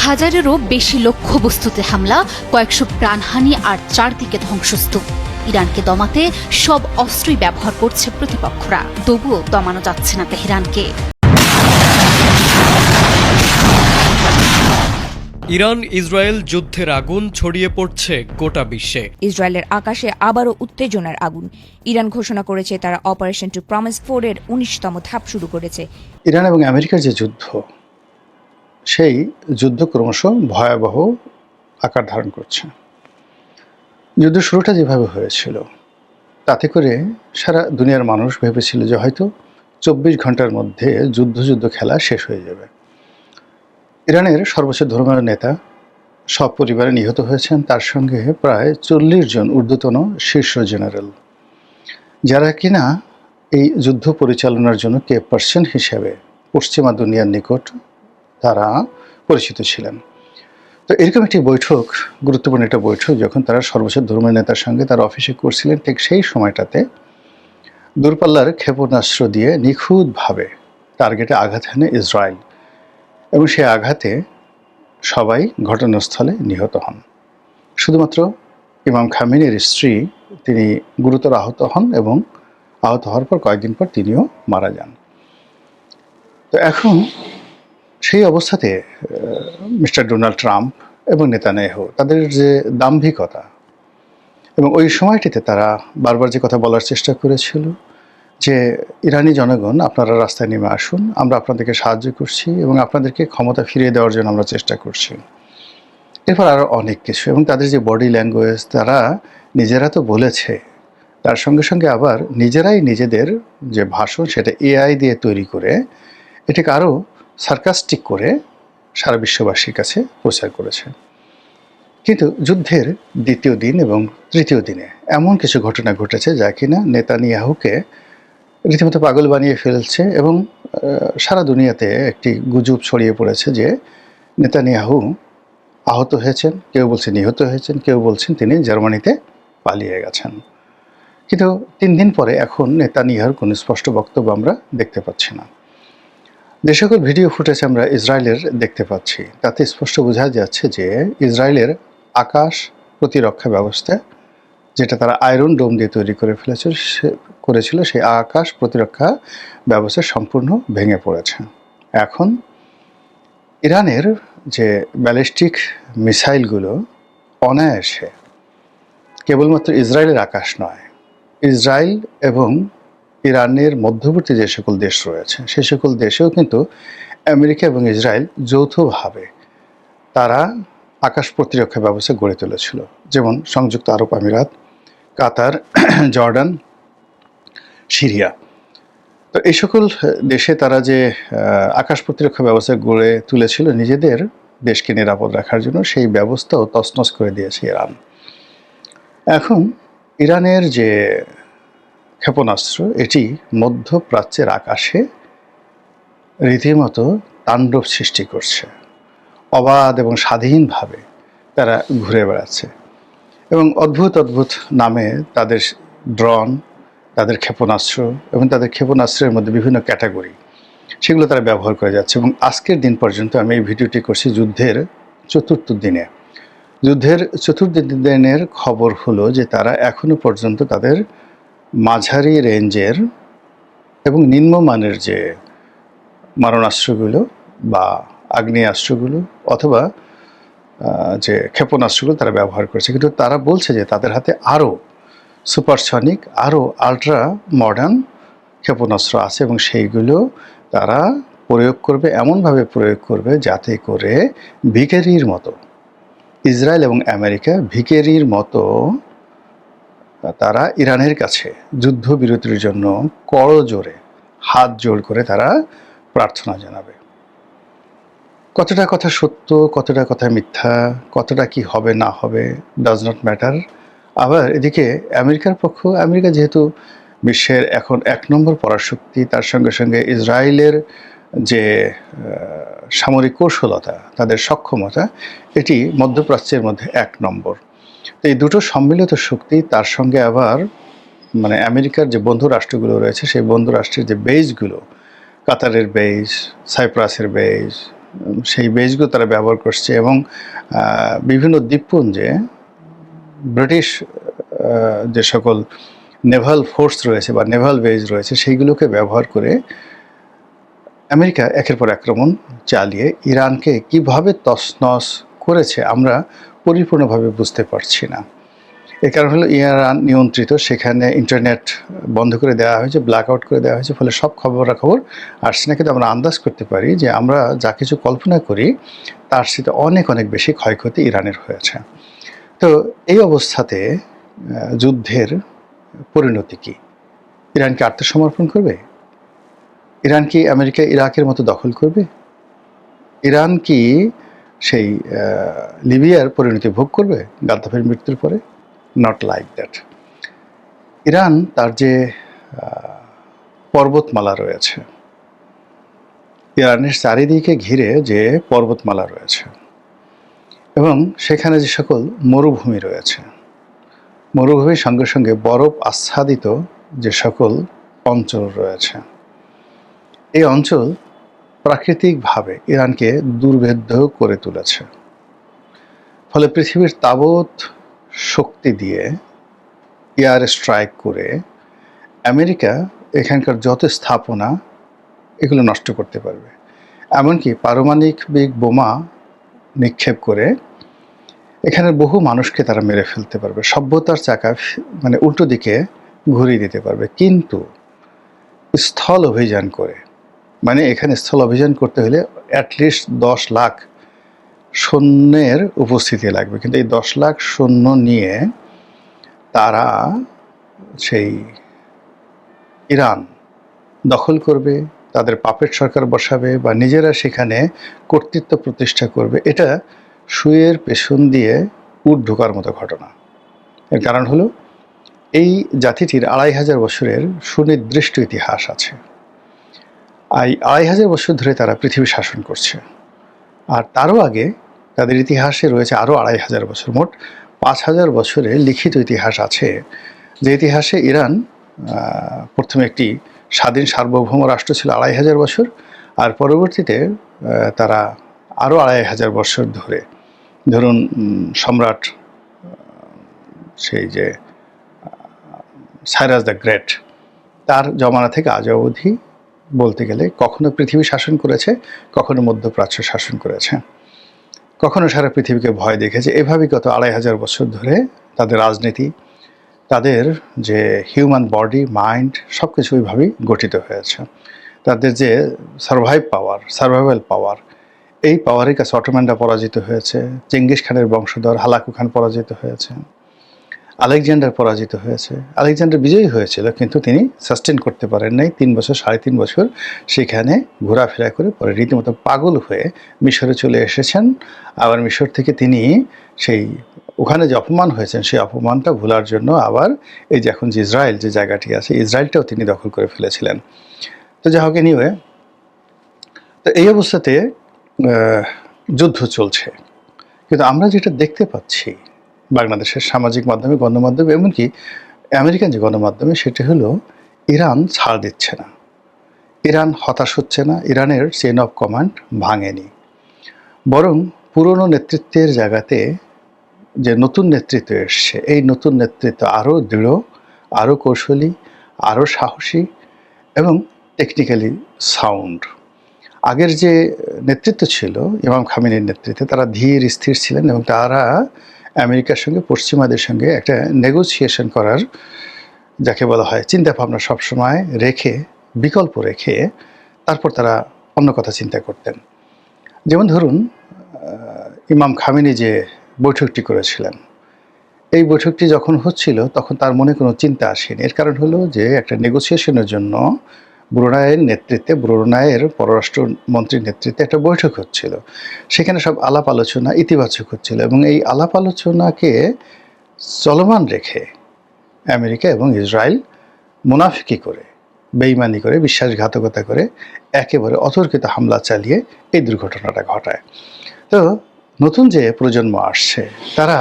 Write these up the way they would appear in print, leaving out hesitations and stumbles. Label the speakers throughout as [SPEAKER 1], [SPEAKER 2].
[SPEAKER 1] 1000-এরও বেশি লক্ষ্যবস্তুতে হামলা, কয়েকশো প্রাণহানি আর চারদিকে ধ্বংসস্তূপ। ইরানকে দমাতে সব অস্ত্রই ব্যবহার করছে প্রতিপক্ষরা, তবুও দমানো যাচ্ছে না তেহরানকে।
[SPEAKER 2] ইরান ইসরায়েল যুদ্ধের আগুন ছড়িয়ে পড়ছে গোটা বিশ্বে।
[SPEAKER 3] ইসরায়েলের আকাশে আবারও উত্তেজনার আগুন। ইরান ঘোষণা করেছে তারা অপারেশন টু প্রমিস 4 এর 19তম ধাপ শুরু করেছে।
[SPEAKER 4] ইরান এবং আমেরিকার যে যুদ্ধ, সেই যুদ্ধ ক্রমশ ভয়াবহ আকার ধারণ করছে। যুদ্ধ শুরুটা যেভাবে হয়েছিল, তাতে করে সারা দুনিয়ার মানুষ ভেবেছিল যে হয়তো 24 ঘন্টার মধ্যে যুদ্ধ খেলা শেষ হয়ে যাবে। ইরানের সর্বোচ্চ ধর্মীয় নেতা সপরিবারে নিহত হয়েছেন, তার সঙ্গে প্রায় 40 জন ঊর্ধ্বতন শীর্ষ জেনারেল, যারা কিনা এই যুদ্ধ পরিচালনার জন্য কে পার্সন হিসেবে পশ্চিমা দুনিয়ার নিকট তারা পরিচিত ছিলেন। তো এরকম একটি বৈঠক, গুরুত্বপূর্ণ একটা বৈঠক যখন তারা সর্বোচ্চ ধর্মীয় নেতার সঙ্গে তার অফিসে করছিলেন, ঠিক সেই সময়টাতে দূরপাল্লার ক্ষেপণাস্ত্র দিয়ে নিখুঁতভাবে টার্গেটে আঘাত হানে ইসরায়েল, এবং সেই আঘাতে সবাই ঘটনাস্থলে নিহত হন। শুধুমাত্র ইমাম খামেনির স্ত্রী, তিনি গুরুতর আহত হন এবং আহত হওয়ার পর কয়েকদিন পর তিনিও মারা যান। তো এখন সেই অবস্থাতে মিস্টার ডোনাল্ড ট্রাম্প এবং নেতানিয়াহু, তাদের যে দাম্ভিকতা, এবং ওই সময়টিতে তারা বারবার যে কথা বলার চেষ্টা করেছিল যে ইরানি জনগণ, আপনারা রাস্তায় নেমে আসুন, আমরা আপনাদেরকে সাহায্য করছি এবং আপনাদেরকে ক্ষমতা ফিরিয়ে দেওয়ার জন্য আমরা চেষ্টা করছি। এরপর আরও অনেক কিছু, এবং তাদের যে বডি ল্যাঙ্গুয়েজ, তারা নিজেরা তো বলেছে, তার সঙ্গে সঙ্গে আবার নিজেরাই নিজেদের যে ভাষণ, সেটা এআই দিয়ে তৈরি করে এটাকে আরও সার্কাস্টিক করে সারা বিশ্ববাসীর কাছে প্রচার করেছে। কিন্তু যুদ্ধের দ্বিতীয় দিন এবং তৃতীয় দিনে এমন কিছু ঘটনা ঘটেছে যা কিনা নেতানিয়াহুকে রীতিমতো পাগল বানিয়ে ফেলছে, এবং সারা দুনিয়াতে একটি গুজব ছড়িয়ে পড়েছে যে নেতানিয়াহু আহত হয়েছেন, কেউ বলছেন নিহত হয়েছেন, কেউ বলছেন তিনি জার্মানিতে পালিয়ে গেছেন। কিন্তু 3 দিন পরে এখন নেতানিয়াহুর কোনো স্পষ্ট বক্তব্য আমরা দেখতে পাচ্ছি না। যে সকল ভিডিও ফুটেজ আমরা ইসরায়েলের দেখতে পাচ্ছি, তাতে স্পষ্ট বোঝা যাচ্ছে যে ইসরায়েলের আকাশ প্রতিরক্ষা ব্যবস্থা, যেটা তারা আয়রন ডোম দিয়ে তৈরি করে করেছিল, সেই আকাশ প্রতিরক্ষা ব্যবস্থা সম্পূর্ণ ভেঙে পড়েছে। এখন ইরানের যে ব্যালিস্টিক মিসাইলগুলো অনায়াসে কেবলমাত্র ইসরায়েলের আকাশ নয়, ইসরায়েল এবং ইরানের মধ্যবর্তী যে সকল দেশ রয়েছে, সে সকল দেশেও কিন্তু আমেরিকা এবং ইসরায়েল যৌথভাবে তারা আকাশ প্রতিরক্ষা ব্যবস্থা গড়ে তুলেছিল। যেমন সংযুক্ত আরব আমিরাত, কাতার, জর্ডান, সিরিয়া। তো এই সকল দেশে তারা যে আকাশ প্রতিরক্ষা ব্যবস্থা গড়ে তুলেছিল নিজেদের দেশকে নিরাপদ রাখার জন্য, সেই ব্যবস্থাও তছনছ করে দিয়েছে ইরান। এখন ইরানের যে ক্ষেপণাস্ত্র, এটি মধ্যপ্রাচ্যের আকাশে রীতিমতো তাণ্ডব সৃষ্টি করছে। অবাধ এবং স্বাধীনভাবে তারা ঘুরে বেড়াচ্ছে, এবং অদ্ভুত নামে তাদের ড্রোন, তাদের ক্ষেপণাস্ত্র এবং তাদের ক্ষেপণাস্ত্রের মধ্যে বিভিন্ন ক্যাটাগরি, সেগুলো তারা ব্যবহার করে যাচ্ছে। এবং আজকের দিন পর্যন্ত, আমি এই ভিডিওটি করছি যুদ্ধের চতুর্থ দিনে, যুদ্ধের চতুর্থ দিনের খবর হলো যে তারা এখনো পর্যন্ত তাদের মাঝারি রেঞ্জের এবং নিম্নমানের যে মারণাস্ত্রগুলো বা আগ্নেয়াস্ত্রগুলো অথবা যে ক্ষেপণাস্ত্রগুলো তারা ব্যবহার করছে, কিন্তু তারা বলছে যে তাদের হাতে আরও সুপারসনিক, আরও আলট্রা মডার্ন ক্ষেপণাস্ত্র আছে, এবং সেইগুলো তারা প্রয়োগ করবে, এমনভাবে প্রয়োগ করবে যাতে করে ভিখারির মতো ইসরায়েল এবং আমেরিকা ভিখারির মতো তারা ইরানের কাছে যুদ্ধবিরতির জন্য করজোড়ে হাত জোড় করে তারা প্রার্থনা জানাবে। কতটা কথা সত্য, কতটা কথা মিথ্যা, কতটা কি হবে না হবে, ডাজ নট ম্যাটার। আবার এদিকে আমেরিকার পক্ষ, আমেরিকা যেহেতু বিশ্বের এখন 1 নম্বর পরাশক্তি, তার সঙ্গে সঙ্গে ইসরায়েলের যে সামরিক কৌশলতা, তাদের সক্ষমতা, এটি মধ্যপ্রাচ্যের মধ্যে 1 নম্বর। তো এই দুটো সম্মিলিত শক্তি, তার সঙ্গে আবার মানে আমেরিকার যে বন্ধু রাষ্ট্রগুলো রয়েছে, সেই বন্ধু রাষ্ট্রের যে বেসগুলো, কাতারের বেস, সাইপ্রাসের বেস, সেই বেসগুলো তারা ব্যবহার করছে এবং বিভিন্ন দ্বীপপুঞ্জে ব্রিটিশ যে সকল নেভাল ফোর্স রয়েছে বা নেভাল বেস রয়েছে সেইগুলোকে ব্যবহার করে আমেরিকা একের পর আক্রমণ চালিয়ে ইরানকে কিভাবে তছনছ করেছে আমরা পরিপূর্ণভাবে বুঝতে পারছি না। এর কারণ হলো ইরান নিয়ন্ত্রিত, সেখানে ইন্টারনেট বন্ধ করে দেওয়া হয়েছে, ব্ল্যাক আউট করে দেওয়া হয়েছে, ফলে সব খবরাখবর আসছে না। কিন্তু আমরা আন্দাজ করতে পারি যে আমরা যা কিছু কল্পনা করি তার সাথে অনেক অনেক বেশি ক্ষয়ক্ষতি ইরানের হয়েছে। তো এই অবস্থাতে যুদ্ধের পরিণতি কি? ইরান কি আত্মসমর্পণ করবে? ইরান কি আমেরিকা ইরাকের মতো দখল করবে? ইরান কি সেই লিবিয়ার পরিণতি ভোগ করবে গাদ্দাফির মৃত্যুর পরে? Not like that. ইরান তার যে পর্বতমালা রয়েছে, ইরানের চারিদিকে ঘিরে যে পর্বতমালা রয়েছে এবং সেখানে যে সকল মরুভূমি রয়েছে, মরুভূমির সঙ্গে সঙ্গে বরফ আচ্ছাদিত যে সকল অঞ্চল রয়েছে, এই অঞ্চল প্রাকৃতিকভাবে ইরানকে দুর্ভেদ্য করে তুলেছে। ফলে পৃথিবীর তাবৎ শক্তি দিয়ে এয়ার স্ট্রাইক করে আমেরিকা এখানকার যত স্থাপনা এগুলো নষ্ট করতে পারবে। এমনকি পারমাণবিক বোমা নিক্ষেপ করে এখানের বহু মানুষকে তারা মেরে ফেলতে পারবে, সভ্যতার চাকা মানে উল্টো দিকে ঘুরিয়ে দিতে পারবে। কিন্তু স্থল অভিযান করে, মানে এখানে স্থল অভিযান করতে হলে অ্যাটলিস্ট 10 লাখ সৈন্যের উপস্থিতি লাগবে। কিন্তু এই 10 লাখ সৈন্য নিয়ে তারা সেই ইরান দখল করবে, তাদের পাপেট সরকার বসাবে বা নিজেরা সেখানে কর্তৃত্ব প্রতিষ্ঠা করবে, এটা সুয়ের পেছন দিয়ে উট ঢোকার মতো ঘটনা। এর কারণ হলো এই জাতিটির 2500 বছরের সুনির্দিষ্ট ইতিহাস আছে। এই 2500 বছর ধরে তারা পৃথিবী শাসন করছে, আর তারও আগে তাদের ইতিহাসে রয়েছে আরও 2500 বছর। মোট 5000 বছরের লিখিত ইতিহাস আছে, যে ইতিহাসে ইরান প্রথমে একটি স্বাধীন সার্বভৌম রাষ্ট্র ছিল 2500 বছর, আর পরবর্তীতে তারা আরও 2500 বছর ধরে, ধরুন সম্রাট সেই যে সাইরাস দ্য গ্রেট, তার জমানা থেকে আজ অবধি বলতে গেলে কখনো পৃথিবী শাসন করেছে, কখনো মধ্যপ্রাচ্য শাসন করেছে, কখনো সারা পৃথিবীকে ভয় দেখেছে। এভাবেই গত 2500 বছর ধরে তাদের রাজনীতি, তাদের যে হিউম্যান বডি, মাইন্ড, সব কিছু ওইভাবেই গঠিত হয়েছে। তাদের যে সার্ভাইভাল পাওয়ার, এই পাওয়ারের কাছে অটোম্যানরা পরাজিত হয়েছে, চেঙ্গিস খানের বংশধর হালাকু খান পরাজিত হয়েছে, আলেকজান্ডার পরাজিত হয়েছে। আলেকজান্ডার বিজয়ী হয়েছিল, কিন্তু তিনি সাস্টেন করতে পারেন নাই। 3 বছর 3.5 বছর সেখানে ঘোরাফেরা করে পরে রীতিমতো পাগল হয়ে মিশরে চলে এসেছেন। আবার মিশর থেকে তিনি সেই ওখানে যে অপমান হয়েছেন সেই অপমানটা ভোলার জন্য আবার এই যে এখন যে ইসরায়েল যে জায়গাটি আছে, ইসরায়েলটাও তিনি দখল করে ফেলেছিলেন। তো যা হোক, এনিওয়ে, তো এই অবস্থাতে যুদ্ধ চলছে। কিন্তু আমরা যেটা দেখতে পাচ্ছি বাংলাদেশের সামাজিক মাধ্যমে, গণমাধ্যমে, এমনকি আমেরিকান যে গণমাধ্যমে, সেটা হলো ইরান ছাড় দিচ্ছে না, ইরান হতাশ হচ্ছে না, ইরানের চেইন অফ কমান্ড ভাঙেনি, বরং পুরনো নেতৃত্বের জায়গাতে যে নতুন নেতৃত্ব এসছে, এই নতুন নেতৃত্ব আরও দৃঢ়, আরও কৌশলী, আরও সাহসী এবং টেকনিক্যালি সাউন্ড। আগের যে নেতৃত্ব ছিল ইমাম খামেনির নেতৃত্বে, তারা ধীর স্থির ছিলেন এবং তারা আমেরিকার সঙ্গে, পশ্চিমাদের সঙ্গে একটা নেগোসিয়েশন করার, যাকে বলা হয় চিন্তা ভাবনা, সবসময় রেখে, বিকল্প রেখে তারপর তারা অন্য কথা চিন্তা করতেন। যেমন ধরুন ইমাম খামেনি যে বৈঠকটি করেছিলেন, এই বৈঠকটি যখন হচ্ছিল তখন তার মনে কোনো চিন্তা আসেনি। এর কারণ হলো যে একটা নেগোসিয়েশনের জন্য ব্রুনাইয়ের নেতৃত্বে, ব্রুনাইয়ের পররাষ্ট্র মন্ত্রীর নেতৃত্বে একটা বৈঠক হচ্ছিল। সেখানে সব আলাপ আলোচনা ইতিবাচক হচ্ছিল এবং এই আলাপ আলোচনাকে চলমান রেখে আমেরিকা এবং ইসরায়েল মুনাফিকি করে, বেইমানি করে, বিশ্বাসঘাতকতা করে একেবারে অতর্কিত হামলা চালিয়ে এই দুর্ঘটনাটা ঘটায়। তো নতুন যে প্রজন্ম আসছে, তারা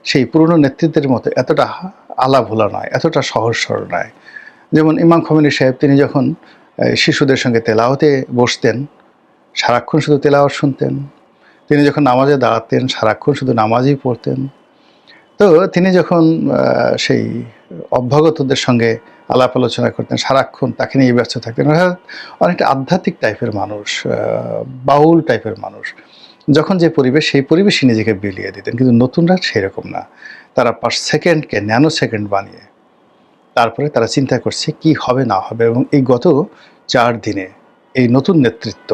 [SPEAKER 4] সেই পুরনো নেতৃত্বের মতো এতটা আলাভোলা নয়, এতটা সহজ সরল নয়। যেমন ইমাম খমেনি সাহেব, তিনি যখন শিশুদের সঙ্গে তেলাওয়াতে বসতেন, সারাক্ষণ শুধু তেলাওয়াত শুনতেন। তিনি যখন নামাজে দাঁড়াতেন সারাক্ষণ শুধু নামাজই পড়তেন। তো তিনি যখন সেই অভ্যাগতদের সঙ্গে আলাপ আলোচনা করতেন সারাক্ষণ তাকে নিয়ে ব্যস্ত থাকতেন। অর্থাৎ অনেকটা আধ্যাত্মিক টাইপের মানুষ, বাউল টাইপের মানুষ। যখন যে পরিবেশ সেই পরিবেশে নিজেকে বিলিয়ে দিতেন। কিন্তু নতুনরা সেরকম না, তারা পার সেকেন্ডকে ন্যানো সেকেন্ড বানিয়ে তারপরে তারা চিন্তা করছে কি হবে না হবে। এবং এই গত 4 দিনে এই নতুন নেতৃত্ব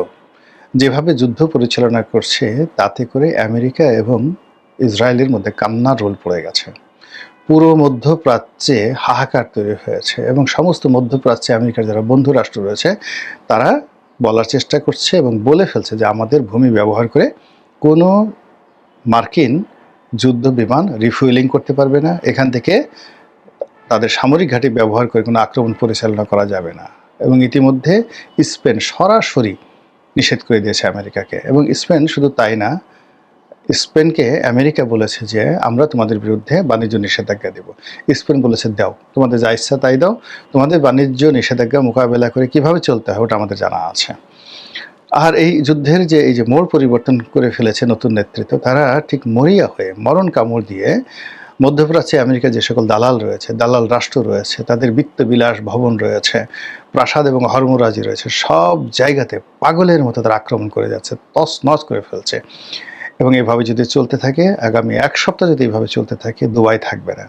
[SPEAKER 4] যেভাবে যুদ্ধ পরিচালনা করছে তাতে করে আমেরিকা এবং ইসরায়েলের মধ্যে কান্নার রোল পড়ে গেছে। পুরো মধ্যপ্রাচ্যে হাহাকার তৈরি হয়েছে এবং সমস্ত মধ্যপ্রাচ্যে আমেরিকার যারা বন্ধু রাষ্ট্র রয়েছে তারা বলার চেষ্টা করছে এবং বলে ফেলছে যে আমাদের ভূমি ব্যবহার করে কোনো মার্কিন যুদ্ধ বিমান রিফুয়েলিং করতে পারবে না, এখান থেকে তাদের সামরিক ঘাঁটি ব্যবহার করে কোনো আক্রমণ পরিচালনা করা যাবে না। এবং ইতিমধ্যে স্পেন সরাসরি নিষেধ করে দিয়েছে আমেরিকাকে। এবং স্পেন শুধু তাই না, স্পেনকে আমেরিকা বলেছে যে আমরা তোমাদের বিরুদ্ধে বাণিজ্য নিষেধাজ্ঞা দেব। স্পেন বলেছে দাও, তোমাদের যা ইচ্ছা তাই দাও, তোমাদের বাণিজ্য নিষেধাজ্ঞা মোকাবেলা করে কিভাবে চলতে হয় ওটা আমাদের জানা আছে। আর এই যুদ্ধের যে এই যে মোড় পরিবর্তন করে ফেলেছে নতুন নেতৃত্ব, তারা ঠিক মরিয়া হয়ে মরণ কামড় দিয়ে মধ্যপ্রাচ্যে আমেরিকার যে সকল দালাল রয়েছে, দালাল রাষ্ট্র রয়েছে, তাদের বিত্তবিলাস ভবন রয়েছে, প্রাসাদ এবং হরমুরাজি রয়েছে, সব জায়গাতে পাগলের মতো তারা আক্রমণ করে যাচ্ছে, তছনছ করে ফেলছে। এবং এভাবে যদি চলতে থাকে আগামী 1 সপ্তাহ যদি এভাবে চলতে থাকে, দুবাই থাকবে না,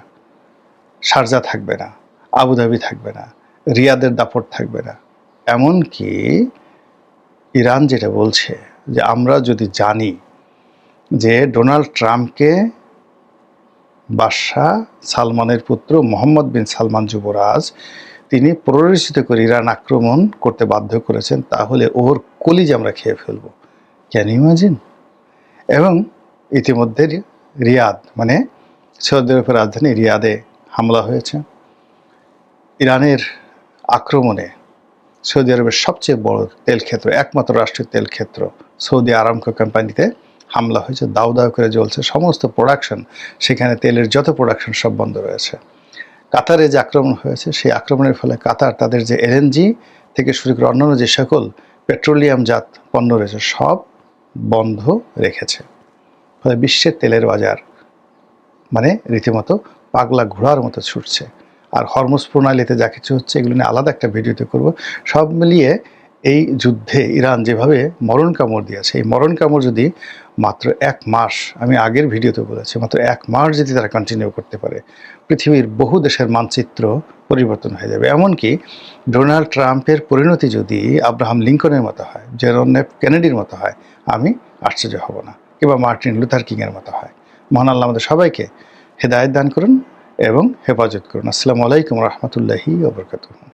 [SPEAKER 4] শারজা থাকবে না, আবুধাবি থাকবে না, রিয়াদের দাপট থাকবে না। এমনকি ইরান যেটা বলছে যে আমরা যদি জানি যে ডোনাল্ড ট্রাম্পকে বাদশাহ সালমানের পুত্র মোহাম্মদ বিন সালমান যুবরাজ তিনি প্ররোচিত করে ইরান আক্রমণ করতে বাধ্য করেছেন, তাহলে ওর কলিজা আমরা খেয়ে ফেলব। Can you imagine? এবং ইতিমধ্যে রিয়াদ মানে সৌদি আরবের রাজধানী রিয়াদে হামলা হয়েছে। ইরানের আক্রমণে সৌদি আরবের সবচেয়ে বড় তেল ক্ষেত্র, একমাত্র রাষ্ট্রীয় তেল ক্ষেত্র সৌদি আরামকো কোম্পানিতে হামলা হয়েছে, দাউ দাউ করে জ্বলছে সমস্ত প্রোডাকশন, সেখানে তেলের যত প্রোডাকশন সব বন্ধ রয়েছে। কাতারে যে আক্রমণ হয়েছে সেই আক্রমণের ফলে কাতার তাদের যে এলএনজি থেকে শুরু করে অন্যান্য যে সকল পেট্রোলিয়ামজাত পণ্য রয়েছে সব বন্ধ রেখেছে। ফলে বিশ্বের তেলের বাজার মানে রীতিমতো পাগলা ঘোড়ার মতো ছুটছে। আর হরমুজ প্রণালীতে যা কিছু হচ্ছে এগুলো নিয়ে আলাদা একটা ভিডিওতে করব। সব মিলিয়ে এই যুদ্ধে ইরান যেভাবে মরণ কামড় দিয়েছে, এই মরণ কামড় যদি মাত্র 1 মাস, আমি আগের ভিডিওতে বলেছি, মাত্র 1 মাস যদি তারা কন্টিনিউ করতে পারে, পৃথিবীর বহু দেশের মানচিত্র পরিবর্তন হয়ে যাবে। এমনকি ডোনাল্ড ট্রাম্পের পরিণতি যদি আব্রাহাম লিঙ্কনের মতো হয়, জেরন এফ কেনেডির মতো হয়, আমি আশ্চর্য হব না, কিংবা মার্টিন লুথার কিংয়ের মতো হয়। মহান আল্লাহ আমাদের সবাইকে হেদায়েত দান করুন এবং হেফাজত করুন। আসসালামু আলাইকুম রহমতুল্লাহি ওয়া বারাকাতুহু।